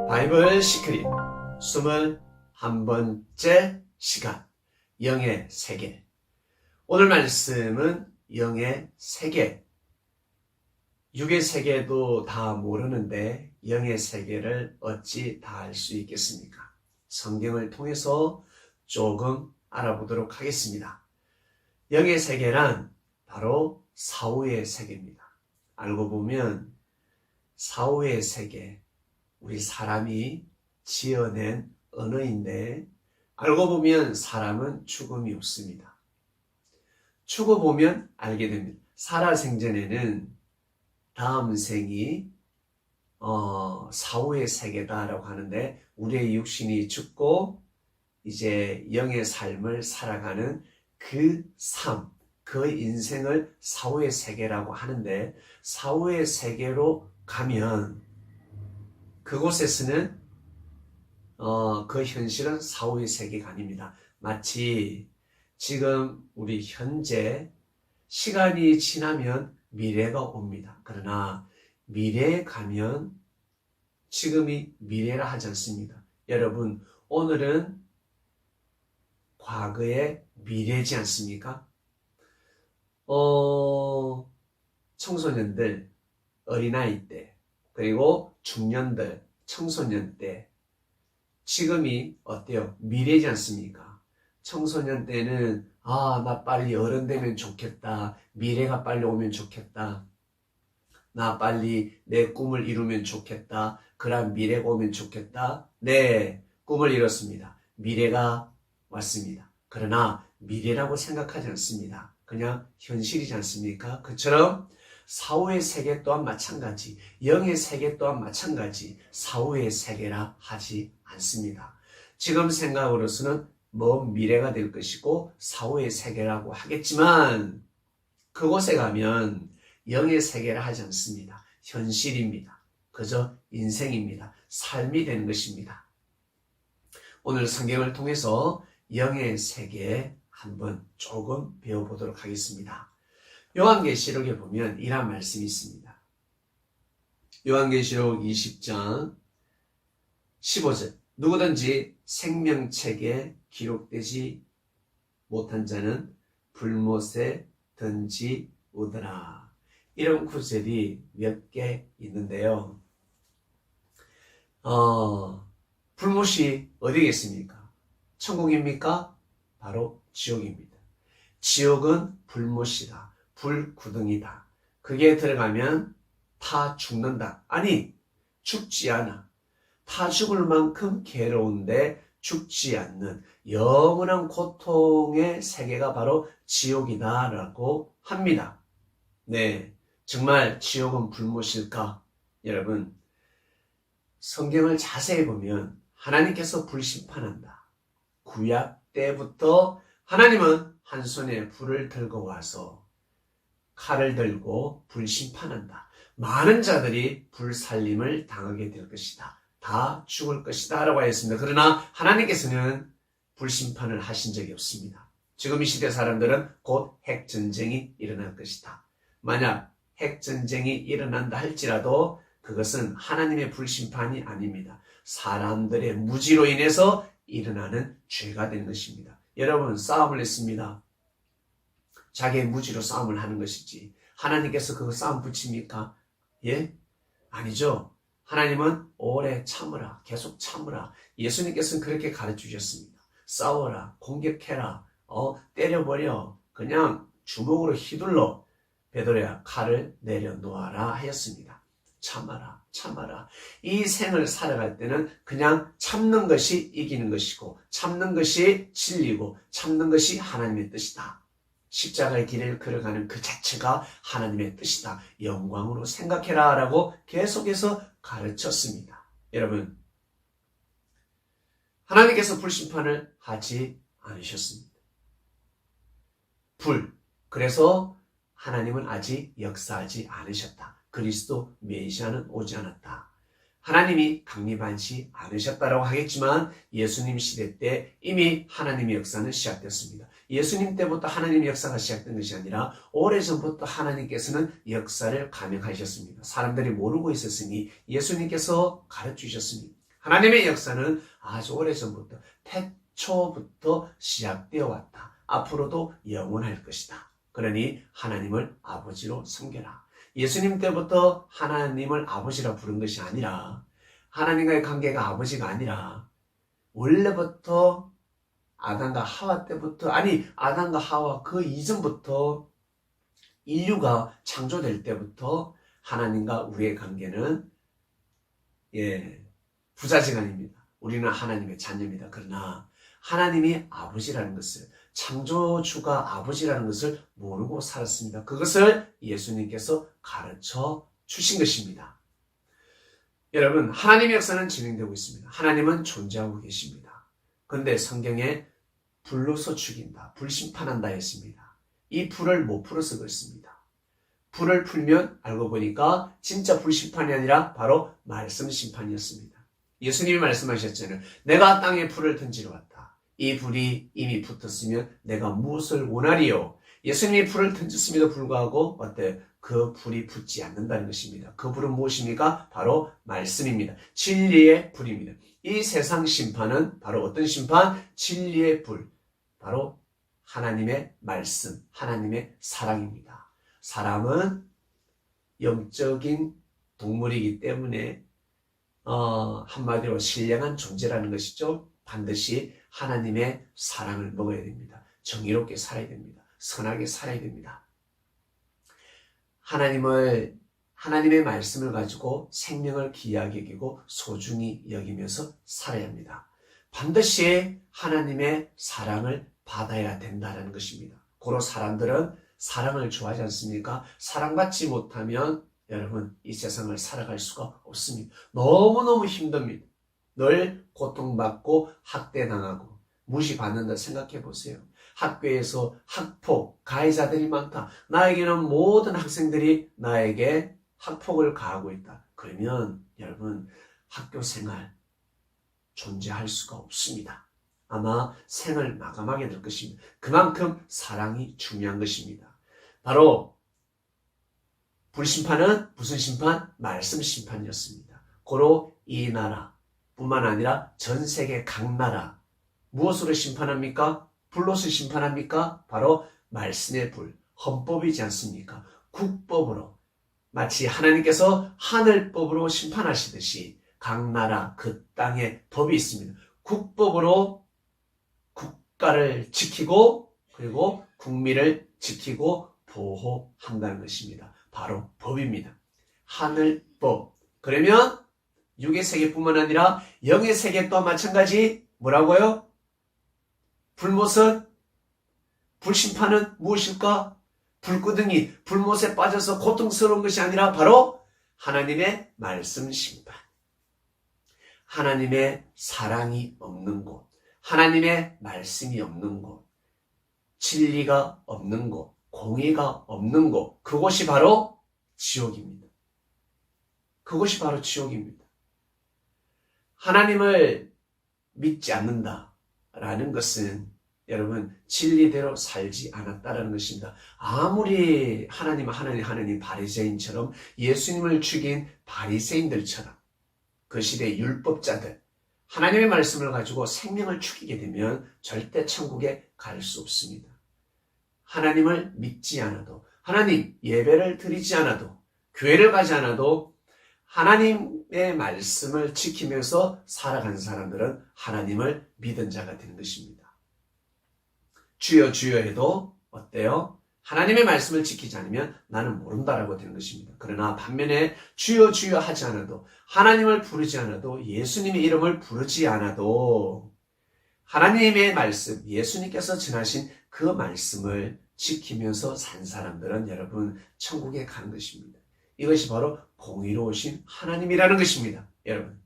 바이블 시크릿 21번째 시간 영의 세계. 오늘 말씀은 영의 세계. 육의 세계도 다 모르는데 영의 세계를 어찌 다 알 수 있겠습니까? 성경을 통해서 조금 알아보도록 하겠습니다. 영의 세계란 바로 사후의 세계입니다. 알고 보면 사후의 세계, 우리 사람이 지어낸 언어인데 알고 보면 사람은 죽음이 없습니다. 죽어 보면 알게 됩니다. 살아생전에는 다음 생이 사후의 세계다라고 하는데 우리의 육신이 죽고 이제 영의 삶을 살아가는 그 삶, 그 인생을 사후의 세계라고 하는데 사후의 세계로 가면 그곳에서는 그 현실은 사후의 세계가 아닙니다. 마치 지금 우리 현재 시간이 지나면 미래가 옵니다. 그러나 미래에 가면 지금이 미래라 하지 않습니다. 여러분, 오늘은 과거의 미래지 않습니까? 청소년들, 어린아이 때, 그리고 중년들, 청소년 때, 지금이 어때요? 미래지 않습니까? 청소년 때는 나 빨리 어른 되면 좋겠다. 미래가 빨리 오면 좋겠다. 나 빨리 내 꿈을 이루면 좋겠다. 그런 미래가 오면 좋겠다. 네, 꿈을 이뤘습니다. 미래가 왔습니다. 그러나 미래라고 생각하지 않습니다. 그냥 현실이지 않습니까? 그처럼 사후의 세계 또한 마찬가지, 영의 세계 또한 마찬가지, 사후의 세계라 하지 않습니다. 지금 생각으로서는 먼 미래가 될 것이고 사후의 세계라고 하겠지만 그곳에 가면 영의 세계라 하지 않습니다. 현실입니다. 그저 인생입니다. 삶이 되는 것입니다. 오늘 성경을 통해서 영의 세계 한번 조금 배워보도록 하겠습니다. 요한계시록에 보면 이런 말씀이 있습니다. 요한계시록 20장 15절 누구든지 생명책에 기록되지 못한 자는 불못에 던지우더라. 이런 구절이 몇 개 있는데요. 불못이 어디겠습니까? 천국입니까? 바로 지옥입니다. 지옥은 불못이다. 불구덩이다. 그게 들어가면 다 죽는다. 아니, 죽지 않아. 다 죽을 만큼 괴로운데 죽지 않는 영원한 고통의 세계가 바로 지옥이다라고 합니다. 네, 정말 지옥은 불못일까? 여러분, 성경을 자세히 보면 하나님께서 불심판한다. 구약 때부터 하나님은 한 손에 불을 들고 와서 칼을 들고 불심판한다. 많은 자들이 불살림을 당하게 될 것이다. 다 죽을 것이다 라고 하였습니다. 그러나 하나님께서는 불심판을 하신 적이 없습니다. 지금 이 시대 사람들은 곧 핵전쟁이 일어날 것이다. 만약 핵전쟁이 일어난다 할지라도 그것은 하나님의 불심판이 아닙니다. 사람들의 무지로 인해서 일어나는 죄가 되는 것입니다. 여러분, 싸움을 했습니다. 자기의 무지로 싸움을 하는 것이지 하나님께서 그 싸움 붙입니까? 예? 아니죠. 하나님은 오래 참으라, 계속 참으라. 예수님께서는 그렇게 가르쳐 주셨습니다. 싸워라, 공격해라, 때려버려, 그냥 주먹으로 휘둘러 베드로야 칼을 내려놓아라 하였습니다. 참아라, 참아라. 이 생을 살아갈 때는 그냥 참는 것이 이기는 것이고 참는 것이 진리고 참는 것이 하나님의 뜻이다. 십자가의 길을 걸어가는 그 자체가 하나님의 뜻이다. 영광으로 생각해라 라고 계속해서 가르쳤습니다. 여러분, 하나님께서 불심판을 하지 않으셨습니다. 그래서 하나님은 아직 역사하지 않으셨다. 그리스도 메시아는 오지 않았다. 하나님이 강림하지 않으셨다라고 하겠지만 예수님 시대 때 이미 하나님의 역사는 시작됐습니다. 예수님 때부터 하나님의 역사가 시작된 것이 아니라 오래전부터 하나님께서는 역사를 감행하셨습니다. 사람들이 모르고 있었으니 예수님께서 가르치셨습니다. 하나님의 역사는 아주 오래전부터 태초부터 시작되어 왔다. 앞으로도 영원할 것이다. 그러니 하나님을 아버지로 섬겨라. 예수님 때부터 하나님을 아버지라 부른 것이 아니라 하나님과의 관계가 아버지가 아니라 원래부터 아담과 하와 때부터 아담과 하와 그 이전부터 인류가 창조될 때부터 하나님과 우리의 관계는 부자지간입니다. 우리는 하나님의 자녀입니다. 그러나 하나님이 아버지라는 것을 창조주가 아버지라는 것을 모르고 살았습니다. 그것을 예수님께서 가르쳐 주신 것입니다. 여러분, 하나님의 역사는 진행되고 있습니다. 하나님은 존재하고 계십니다. 그런데 성경에 불로서 죽인다, 불심판한다 했습니다. 이 불을 못 풀어서 그렇습니다. 불을 풀면 알고 보니까 진짜 불심판이 아니라 바로 말씀 심판이었습니다. 예수님이 말씀하셨잖아요. 내가 땅에 불을 던지러 왔다. 이 불이 이미 붙었으면 내가 무엇을 원하리요? 예수님이 불을 던졌음에도 불구하고 어때요? 그 불이 붙지 않는다는 것입니다. 그 불은 무엇입니까? 바로 말씀입니다. 진리의 불입니다. 이 세상 심판은 바로 어떤 심판? 진리의 불. 바로 하나님의 말씀, 하나님의 사랑입니다. 사람은 영적인 동물이기 때문에 한마디로 신령한 존재라는 것이죠. 반드시 하나님의 사랑을 먹어야 됩니다. 정의롭게 살아야 됩니다. 선하게 살아야 됩니다. 하나님의 말씀을 가지고 생명을 귀하게 여기고 소중히 여기면서 살아야 합니다. 반드시 하나님의 사랑을 받아야 된다는 것입니다. 고로 사람들은 사랑을 좋아하지 않습니까? 사랑받지 못하면 여러분 이 세상을 살아갈 수가 없습니다. 너무너무 힘듭니다. 늘 고통받고 학대당하고 무시받는다 생각해 보세요. 학교에서 학폭, 가해자들이 많다. 나에게는 모든 학생들이 나에게 학폭을 가하고 있다. 그러면 여러분 학교 생활 존재할 수가 없습니다. 아마 생을 마감하게 될 것입니다. 그만큼 사랑이 중요한 것입니다. 바로 불심판은 무슨 심판? 말씀 심판이었습니다. 고로 이 나라뿐만 아니라 전 세계 각 나라 무엇으로 심판합니까? 불로서 심판합니까? 바로 말씀의 불, 헌법이지 않습니까? 국법으로 마치 하나님께서 하늘법으로 심판하시듯이 각 나라 그 땅에 법이 있습니다. 국법으로 국가를 지키고 그리고 국민을 지키고 보호한다는 것입니다. 바로 법입니다. 하늘법. 그러면 육의 세계뿐만 아니라 영의 세계 또한 마찬가지 뭐라고요? 불못은 불심판은 무엇일까? 불구덩이 불못에 빠져서 고통스러운 것이 아니라 바로 하나님의 말씀 심판. 하나님의 사랑이 없는 곳, 하나님의 말씀이 없는 곳, 진리가 없는 곳, 공의가 없는 곳, 그곳이 바로 지옥입니다. 그것이 바로 지옥입니다. 하나님을 믿지 않는다라는 것은 여러분 진리대로 살지 않았다라는 것입니다. 아무리 하나님 바리새인처럼 예수님을 죽인 바리새인들처럼 그 시대의 율법자들 하나님의 말씀을 가지고 생명을 죽이게 되면 절대 천국에 갈 수 없습니다. 하나님을 믿지 않아도 하나님 예배를 드리지 않아도 교회를 가지 않아도 하나님의 말씀을 지키면서 살아간 사람들은 하나님을 믿은 자가 되는 것입니다. 주여 주여 해도 어때요? 하나님의 말씀을 지키지 않으면 나는 모른다라고 되는 것입니다. 그러나 반면에 주여 주여 하지 않아도 하나님을 부르지 않아도 예수님의 이름을 부르지 않아도 하나님의 말씀, 예수님께서 전하신 그 말씀을 지키면서 산 사람들은 여러분 천국에 가는 것입니다. 이것이 바로 공의로우신 하나님이라는 것입니다. 여러분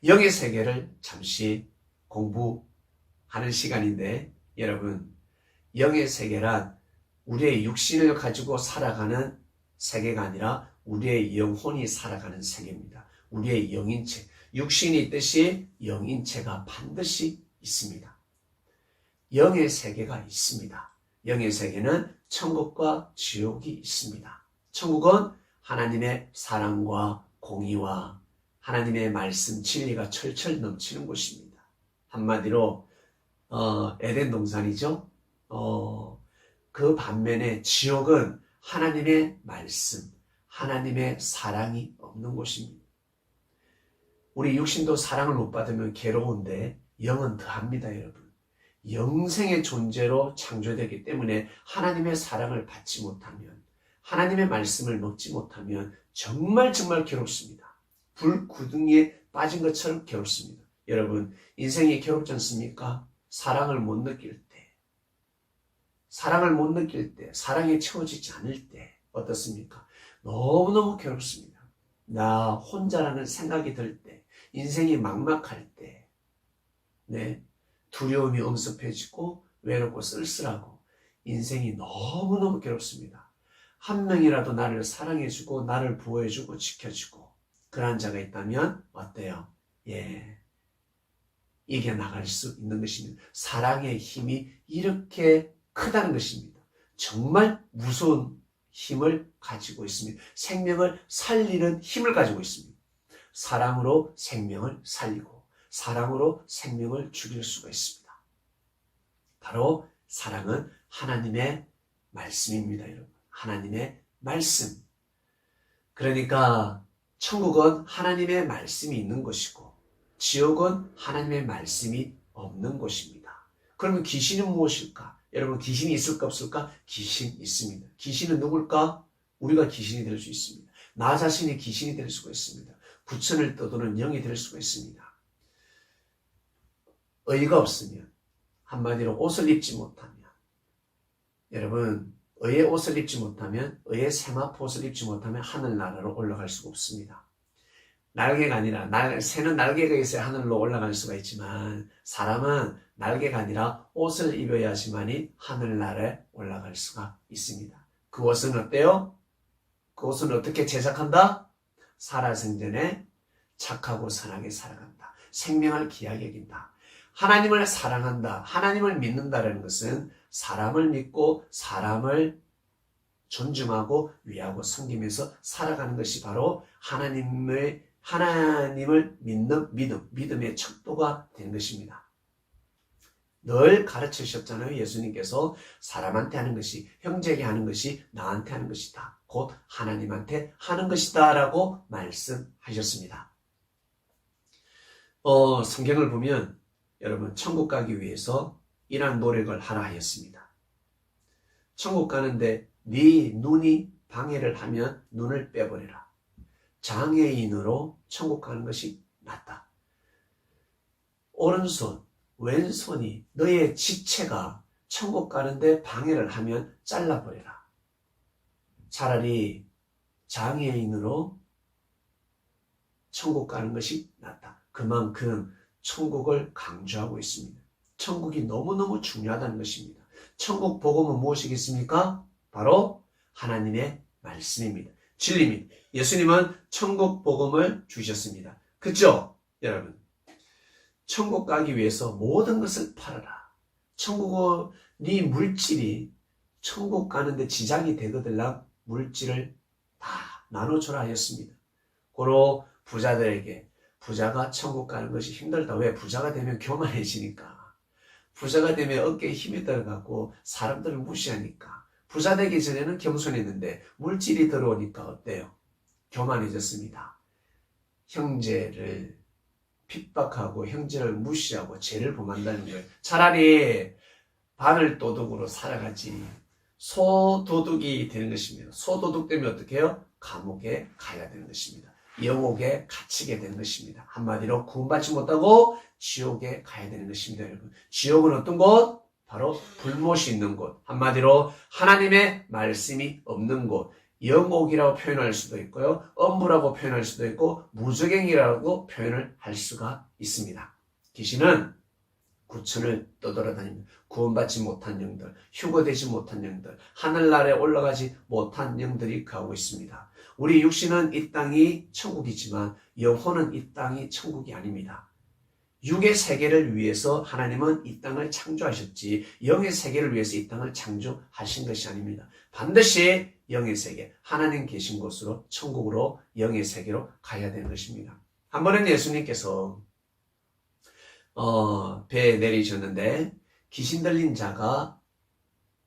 영의 세계를 잠시 공부하는 시간인데 여러분 영의 세계란 우리의 육신을 가지고 살아가는 세계가 아니라 우리의 영혼이 살아가는 세계입니다. 우리의 영인체, 육신이 있듯이 영인체가 반드시 있습니다. 영의 세계가 있습니다. 영의 세계는 천국과 지옥이 있습니다. 천국은 하나님의 사랑과 공의와 하나님의 말씀, 진리가 철철 넘치는 곳입니다. 한마디로 에덴 동산이죠. 그 반면에 지옥은 하나님의 말씀, 하나님의 사랑이 없는 곳입니다. 우리 육신도 사랑을 못 받으면 괴로운데 영은 더합니다, 여러분. 영생의 존재로 창조되기 때문에 하나님의 사랑을 받지 못하면, 하나님의 말씀을 먹지 못하면 정말 괴롭습니다. 불구덩이에 빠진 것처럼 괴롭습니다. 여러분, 인생이 괴롭지 않습니까? 사랑을 못 느낄 때, 사랑에 채워지지 않을 때 어떻습니까? 너무너무 괴롭습니다. 나 혼자라는 생각이 들 때, 인생이 막막할 때, 두려움이 엄습해지고 외롭고 쓸쓸하고 인생이 너무너무 괴롭습니다. 한 명이라도 나를 사랑해주고 나를 보호해주고 지켜주고 그러한 자가 있다면 어때요? 이겨나갈 수 있는 것입니다. 사랑의 힘이 이렇게 크다는 것입니다. 정말 무서운 힘을 가지고 있습니다. 생명을 살리는 힘을 가지고 있습니다. 사랑으로 생명을 살리고 사랑으로 생명을 죽일 수가 있습니다. 바로 사랑은 하나님의 말씀입니다, 여러분. 하나님의 말씀. 그러니까 천국은 하나님의 말씀이 있는 곳이고 지옥은 하나님의 말씀이 없는 곳입니다. 그러면 귀신은 무엇일까? 여러분, 귀신이 있을까 없을까? 귀신 있습니다. 귀신은 누굴까? 우리가 귀신이 될 수 있습니다. 나 자신이 귀신이 될 수가 있습니다. 부천을 떠도는 영이 될 수가 있습니다. 의가 없으면, 한마디로 옷을 입지 못하면, 여러분, 의의 옷을 입지 못하면, 의의 세마포 옷을 입지 못하면 하늘나라로 올라갈 수가 없습니다. 날개가 아니라, 새는 날개가 있어야 하늘로 올라갈 수가 있지만 사람은 날개가 아니라 옷을 입어야지만이 하늘나라에 올라갈 수가 있습니다. 그 옷은 어때요? 그 옷은 어떻게 제작한다? 살아생전에 착하고 선하게 살아간다. 생명을 귀하게 여긴다. 하나님을 사랑한다. 하나님을 믿는다는 것은 사람을 믿고 사람을 존중하고 위하고 섬기면서 살아가는 것이 바로 하나님을 믿는 믿음의 척도가 되는 것입니다. 늘 가르치셨잖아요. 예수님께서 사람한테 하는 것이, 형제에게 하는 것이 나한테 하는 것이다. 곧 하나님한테 하는 것이다 라고 말씀하셨습니다. 성경을 보면 여러분, 천국 가기 위해서 이러한 노력을 하라 하였습니다. 천국 가는데 네 눈이 방해를 하면 눈을 빼버려라. 장애인으로 천국 가는 것이 낫다. 오른손, 왼손이 너의 지체가 천국 가는데 방해를 하면 잘라버려라. 차라리 장애인으로 천국 가는 것이 낫다. 그만큼 천국을 강조하고 있습니다. 천국이 너무너무 중요하다는 것입니다. 천국 복음은 무엇이겠습니까? 바로 하나님의 말씀입니다. 진리입니다. 예수님은 천국 복음을 주셨습니다. 그렇죠? 여러분, 천국 가기 위해서 모든 것을 팔아라. 천국은 네 물질이 천국 가는데 지장이 되거들랑 물질을 다 나눠줘라 하였습니다. 고로 부자들에게, 부자가 천국 가는 것이 힘들다. 왜? 부자가 되면 교만해지니까. 부자가 되면 어깨에 힘이 들어가고 사람들을 무시하니까. 부자 되기 전에는 겸손했는데 물질이 들어오니까 어때요? 교만해졌습니다. 형제를 핍박하고 형제를 무시하고 죄를 범한다는 거예요. 차라리 바늘도둑으로 살아가지 소도둑이 되는 것입니다. 소도둑 되면 어떻게 해요? 감옥에 가야 되는 것입니다. 영옥에 갇히게 되는 것입니다. 한마디로 구원받지 못하고 지옥에 가야 되는 것입니다, 여러분. 지옥은 어떤 곳? 바로 불못이 있는 곳. 한마디로 하나님의 말씀이 없는 곳. 영옥이라고 표현할 수도 있고요. 엄부라고 표현할 수도 있고 무저갱이라고 표현을 할 수가 있습니다. 귀신은 구천을 떠돌아다닙니다. 구원받지 못한 영들, 휴거되지 못한 영들, 하늘나라에 올라가지 못한 영들이 가고 있습니다. 우리 육신은 이 땅이 천국이지만 영혼은 이 땅이 천국이 아닙니다. 육의 세계를 위해서 하나님은 이 땅을 창조하셨지 영의 세계를 위해서 이 땅을 창조하신 것이 아닙니다. 반드시 영의 세계, 하나님 계신 곳으로 천국으로 영의 세계로 가야 되는 것입니다. 한 번은 예수님께서 배에 내리셨는데 귀신 들린 자가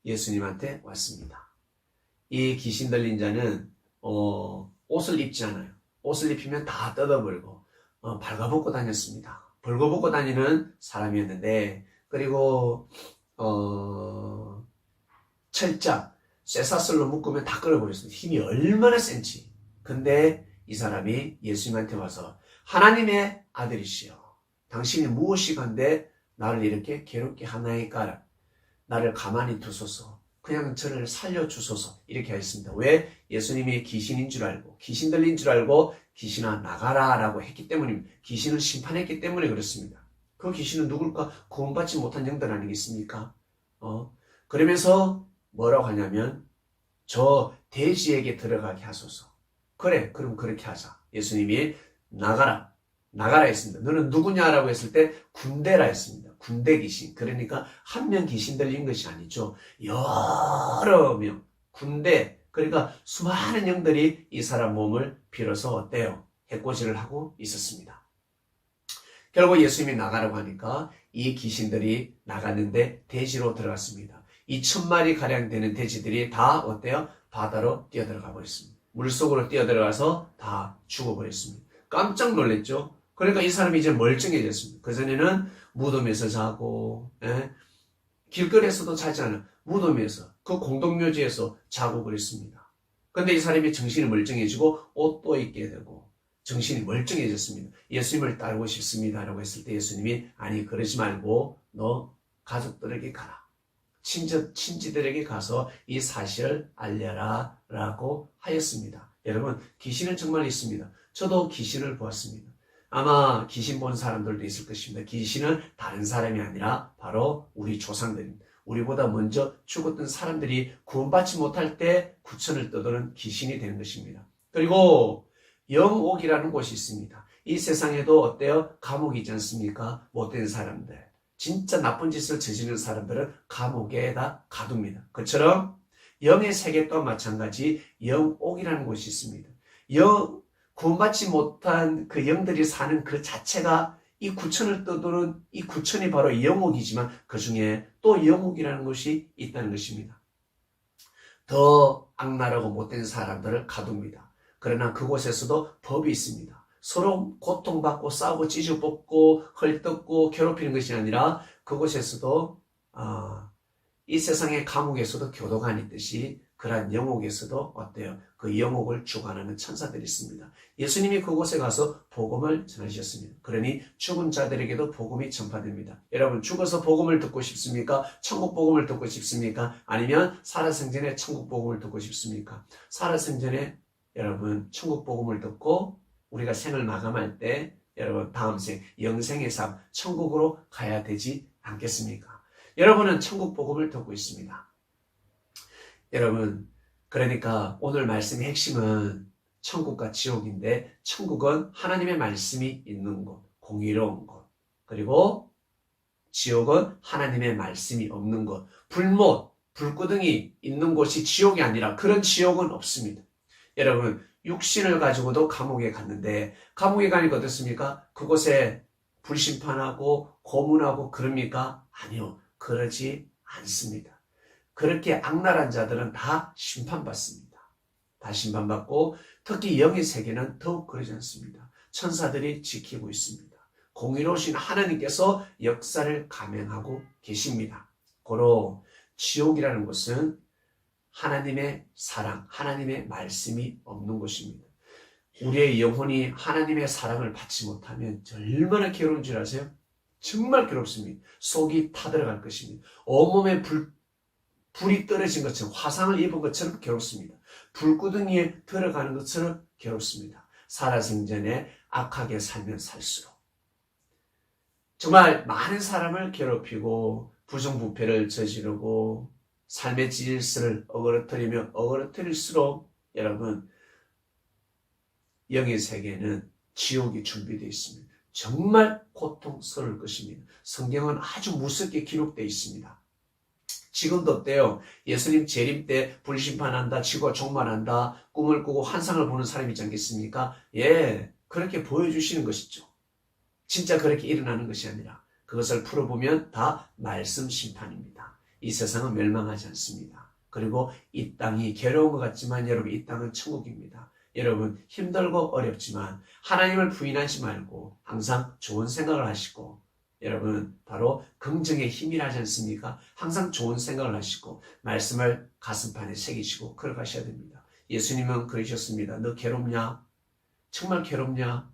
예수님한테 왔습니다. 이 귀신 들린 자는 옷을 입지 않아요. 옷을 입히면 다 뜯어버리고 발가벗고 다녔습니다. 벌거벗고 다니는 사람이었는데 그리고 철장, 쇠사슬로 묶으면 다 끌어버렸습니다. 힘이 얼마나 센지. 근데 이 사람이 예수님한테 와서 하나님의 아들이시여 당신이 무엇이간데 나를 이렇게 괴롭게 하나이까 나를 가만히 두소서 그냥 저를 살려주소서 이렇게 하였습니다. 왜? 예수님이 귀신인 줄 알고 귀신 들린 줄 알고 귀신아 나가라 라고 했기 때문입니다. 귀신을 심판했기 때문에 그렇습니다. 그 귀신은 누굴까? 구원받지 못한 영들 아니겠습니까? 그러면서 뭐라고 하냐면 저 돼지에게 들어가게 하소서. 그래 그럼 그렇게 하자. 예수님이 나가라 했습니다. 너는 누구냐라고 했을 때 군대라 했습니다. 군대 귀신. 그러니까 한 명 귀신 들린 것이 아니죠. 여러 명 군대. 그러니까 수많은 영들이 이 사람 몸을 빌어서 어때요? 해코지를 하고 있었습니다. 결국 예수님이 나가라고 하니까 이 귀신들이 나갔는데 돼지로 들어갔습니다. 2,000마리 가량 되는 돼지들이 다 어때요? 바다로 뛰어들어가 버렸습니다. 물속으로 뛰어들어가서 다 죽어버렸습니다. 깜짝 놀랐죠? 그러니까 이 사람이 이제 멀쩡해졌습니다. 그전에는 무덤에서 자고, 길거리에서도 자지 않아. 무덤에서, 그 공동묘지에서 자고 그랬습니다. 근데 이 사람이 정신이 멀쩡해지고 옷도 입게 되고 정신이 멀쩡해졌습니다. 예수님을 따르고 싶습니다. 라고 했을 때 예수님이 아니 그러지 말고 너 가족들에게 가라. 친지들에게 가서 이 사실을 알려라 라고 하였습니다. 여러분 귀신은 정말 있습니다. 저도 귀신을 보았습니다. 아마 귀신 본 사람들도 있을 것입니다. 귀신은 다른 사람이 아니라 바로 우리 조상들입니다. 우리보다 먼저 죽었던 사람들이 구원받지 못할 때 구천을 떠도는 귀신이 되는 것입니다. 그리고 영옥이라는 곳이 있습니다. 이 세상에도 어때요? 감옥이 있지 않습니까? 못된 사람들, 진짜 나쁜 짓을 저지르는 사람들은 감옥에다 가둡니다. 그처럼 영의 세계 또한 마찬가지 영옥이라는 곳이 있습니다. 구원받지 못한 그 영들이 사는 그 자체가 이 구천을 떠도는 이 구천이 바로 영옥이지만 그 중에 또 영옥이라는 것이 있다는 것입니다. 더 악랄하고 못된 사람들을 가둡니다. 그러나 그곳에서도 법이 있습니다. 서로 고통받고 싸우고 찢어뽑고 헐뜯고 괴롭히는 것이 아니라 그곳에서도 이 세상의 감옥에서도 교도관이 있듯이 그러한 영옥에서도 어때요? 그 영옥을 주관하는 천사들이 있습니다. 예수님이 그곳에 가서 복음을 전하셨습니다. 그러니 죽은 자들에게도 복음이 전파됩니다. 여러분 죽어서 복음을 듣고 싶습니까? 천국 복음을 듣고 싶습니까? 아니면 살아생전에 천국 복음을 듣고 싶습니까? 살아생전에 여러분 천국 복음을 듣고 우리가 생을 마감할 때 여러분 다음 생 영생의 삶 천국으로 가야 되지 않겠습니까? 여러분은 천국 복음을 듣고 있습니다. 여러분 그러니까 오늘 말씀의 핵심은 천국과 지옥인데 천국은 하나님의 말씀이 있는 곳, 공의로운 곳. 그리고 지옥은 하나님의 말씀이 없는 곳, 불못, 불구덩이 있는 곳이 지옥이 아니라 그런 지옥은 없습니다. 여러분 육신을 가지고도 감옥에 갔는데 감옥에 가니까 어떻습니까? 그곳에 불심판하고 고문하고 그럽니까? 아니요. 그러지 않습니다. 그렇게 악랄한 자들은 다 심판받습니다. 다 심판받고 특히 영의 세계는 더욱 그러지 않습니다. 천사들이 지키고 있습니다. 공의로우신 하나님께서 역사를 감행하고 계십니다. 고로 지옥이라는 것은 하나님의 사랑, 하나님의 말씀이 없는 곳입니다. 우리의 영혼이 하나님의 사랑을 받지 못하면 얼마나 괴로운 줄 아세요? 정말 괴롭습니다. 속이 타들어갈 것입니다. 온몸에 불이 떨어진 것처럼 화상을 입은 것처럼 괴롭습니다. 불구덩이에 들어가는 것처럼 괴롭습니다. 살아생전에 악하게 살면 살수록 정말 많은 사람을 괴롭히고 부정부패를 저지르고 삶의 질서를 어그러뜨리며 어그러뜨릴수록 여러분 영의 세계는 지옥이 준비되어 있습니다. 정말 고통스러울 것입니다. 성경은 아주 무섭게 기록되어 있습니다. 지금도 어때요? 예수님 재림 때 불심판한다, 지구가 종말한다, 꿈을 꾸고 환상을 보는 사람이 있지 않겠습니까? 예, 그렇게 보여주시는 것이죠. 진짜 그렇게 일어나는 것이 아니라 그것을 풀어보면 다 말씀 심판입니다. 이 세상은 멸망하지 않습니다. 그리고 이 땅이 괴로운 것 같지만 여러분, 이 땅은 천국입니다. 여러분, 힘들고 어렵지만 하나님을 부인하지 말고 항상 좋은 생각을 하시고, 여러분 바로 긍정의 힘이라지 않습니까? 항상 좋은 생각을 하시고 말씀을 가슴판에 새기시고 걸어가셔야 됩니다. 예수님은 그러셨습니다. 너 괴롭냐? 정말 괴롭냐?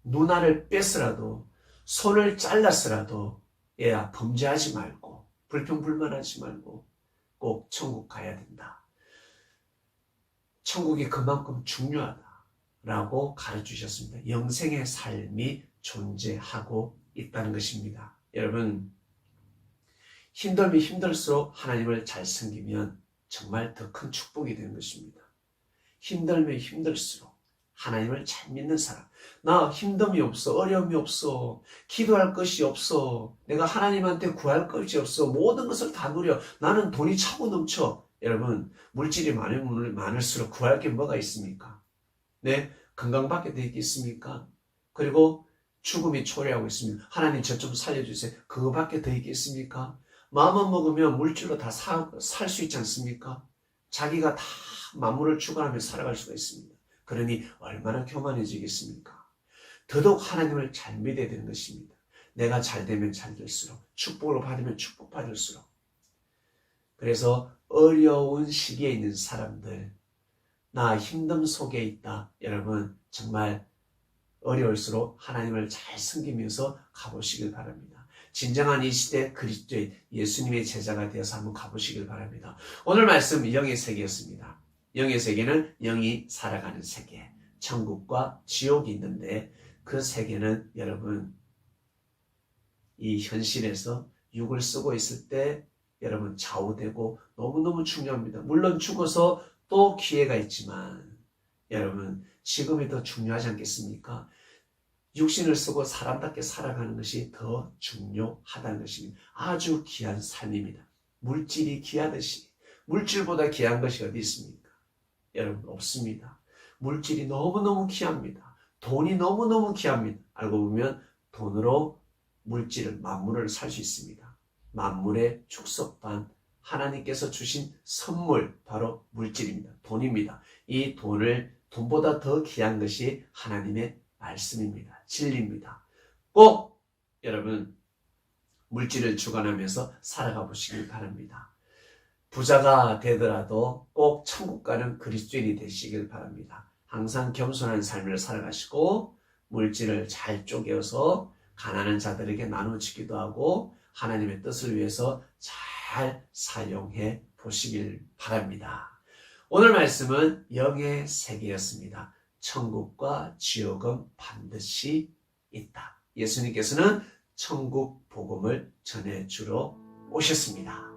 눈알을 뺐으라도 손을 잘랐으라도 얘야 범죄하지 말고 불평불만하지 말고 꼭 천국 가야 된다. 천국이 그만큼 중요하다라고 가르치셨습니다. 영생의 삶이 존재하고 있다는 것입니다. 여러분, 힘들면 힘들수록 하나님을 잘 섬기면 정말 더 큰 축복이 되는 것입니다. 힘들면 힘들수록 하나님을 잘 믿는 사람, 나 힘듦이 없어, 어려움이 없어, 기도할 것이 없어, 내가 하나님한테 구할 것이 없어, 모든 것을 다 누려, 나는 돈이 차고 넘쳐. 여러분, 물질이 많을수록 구할 게 뭐가 있습니까? 네, 건강밖에 더 있겠습니까? 그리고 죽음이 초래하고 있습니다. 하나님 저 좀 살려주세요. 그거밖에 더 있겠습니까? 마음만 먹으면 물질로 다 살 수 있지 않습니까? 자기가 다 만물을 주관하며 살아갈 수가 있습니다. 그러니 얼마나 교만해지겠습니까? 더더욱 하나님을 잘 믿어야 되는 것입니다. 내가 잘 되면 잘 될수록, 축복을 받으면 축복받을수록. 그래서 어려운 시기에 있는 사람들, 나 힘듦 속에 있다. 여러분, 정말 어려울수록 하나님을 잘 섬기면서 가보시길 바랍니다. 진정한 이 시대 그리스도의 예수님의 제자가 되어서 한번 가보시길 바랍니다. 오늘 말씀 영의 세계였습니다. 영의 세계는 영이 살아가는 세계, 천국과 지옥이 있는데 그 세계는 여러분 이 현실에서 육을 쓰고 있을 때 여러분 좌우되고 너무너무 중요합니다. 물론 죽어서 또 기회가 있지만 여러분 지금이 더 중요하지 않겠습니까? 육신을 쓰고 사람답게 살아가는 것이 더 중요하다는 것입니다. 아주 귀한 삶입니다. 물질이 귀하듯이 물질보다 귀한 것이 어디 있습니까? 여러분 없습니다. 물질이 너무너무 귀합니다. 돈이 너무너무 귀합니다. 알고 보면 돈으로 물질을 만물을 살 수 있습니다. 만물의 축복반 하나님께서 주신 선물 바로 물질입니다. 돈입니다. 이 돈보다 더 귀한 것이 하나님의 말씀입니다. 진리입니다. 꼭 여러분 물질을 주관하면서 살아가 보시길 바랍니다. 부자가 되더라도 꼭 천국 가는 그리스도인이 되시길 바랍니다. 항상 겸손한 삶을 살아가시고 물질을 잘 쪼개어서 가난한 자들에게 나눠주기도 하고 하나님의 뜻을 위해서 잘 사용해 보시길 바랍니다. 오늘 말씀은 영의 세계였습니다. 천국과 지옥은 반드시 있다. 예수님께서는 천국 복음을 전해주러 오셨습니다.